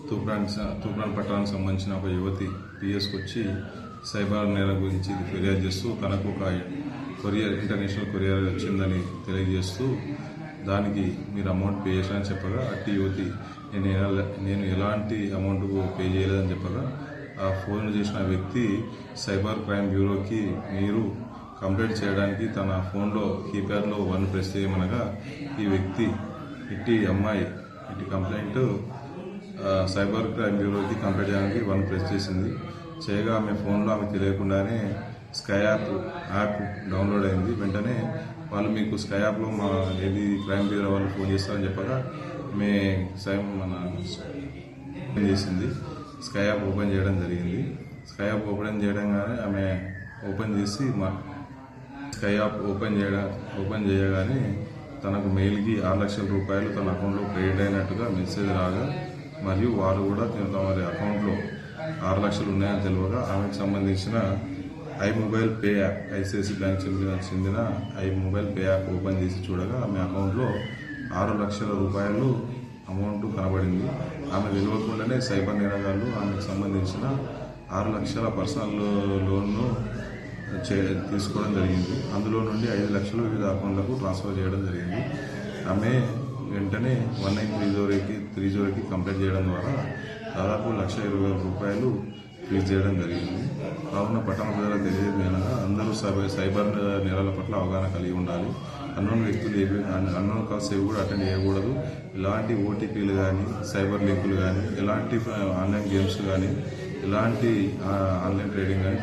తూప్రాన్ పట్టణానికి సంబంధించిన ఒక యువతి పిఎస్కి వచ్చి సైబర్ నేరం గురించి ఫిర్యాదు చేస్తూ తనకు ఒక ఇంటర్నేషనల్ కొరియర్ వచ్చిందని తెలియజేస్తూ దానికి మీరు అమౌంట్ పే చేశారని చెప్పగా అట్టి యువతి నేను ఎలాంటి అమౌంట్ పే చేయలేదని చెప్పగా ఆ ఫోన్ చేసిన వ్యక్తి సైబర్ క్రైమ్ బ్యూరోకి మీరు కంప్లైంట్ చేయడానికి తన ఫోన్లో కీప్యాడ్లో 1 ప్రెస్ చేయమనగా ఈ వ్యక్తి ఇట్టి కంప్లైంట్ సైబర్ క్రైమ్ బ్యూరోకి కంప్లైంట్ చేయడానికి 1 ప్రెస్ చేసింది. చేయగా ఆమె ఫోన్లో ఆమె తెలియకుండానే స్కై యాప్ డౌన్లోడ్ అయింది. వెంటనే వాళ్ళు మీకు స్కై యాప్లో మా క్రైమ్ బ్యూరో వాళ్ళు ఫోన్ చేస్తారని చెప్పగా చేసింది. స్కై యాప్ ఓపెన్ చేయడం జరిగింది. స్కై యాప్ ఓపెన్ చేయడంగానే ఆమె ఓపెన్ చేసి స్కై యాప్ ఓపెన్ చేయగానే తనకు మెయిల్కి 6 లక్షల రూపాయలు తన అకౌంట్లో క్రెడిట్ అయినట్టుగా మెసేజ్ రాగా మరియు వారు కూడా వారి అకౌంట్లో 6 లక్షలు ఉన్నాయని తెలియగా ఆమెకు సంబంధించిన mobile pay app ICICI bank చెందిన మొబైల్ పే యాప్ ఓపెన్ చేసి చూడగా ఆమె అకౌంట్లో 6 లక్షల రూపాయలు అమౌంట్ కనబడింది. ఆమె తెలియకుండానే సైబర్ నేరగాళ్లు ఆమెకు సంబంధించిన 6 లక్షల పర్సనల్ లోన్ను తీసుకోవడం జరిగింది. అందులో నుండి 5 లక్షలు వివిధ అకౌంట్లకు ట్రాన్స్ఫర్ చేయడం జరిగింది. ఆమె వెంటనే 1930కి కంప్లైంట్ చేయడం ద్వారా దాదాపు 1,20,000 రూపాయలు ఫీజు చేయడం జరిగింది. కావున పట్టణ ప్రజలకు తెలియజేయగా అందరూ సైబర్ నేరాల పట్ల అవగాహన కలిగి ఉండాలి. అన్నోన్ కాల్స్ ఏవి కూడా అటెండ్ చేయకూడదు. ఇలాంటి ఓటీపీలు కానీ సైబర్ లింకులు కానీ ఎలాంటి ఆన్లైన్ గేమ్స్ కానీ ఎలాంటి ఆన్లైన్ ట్రేడింగ్ కానీ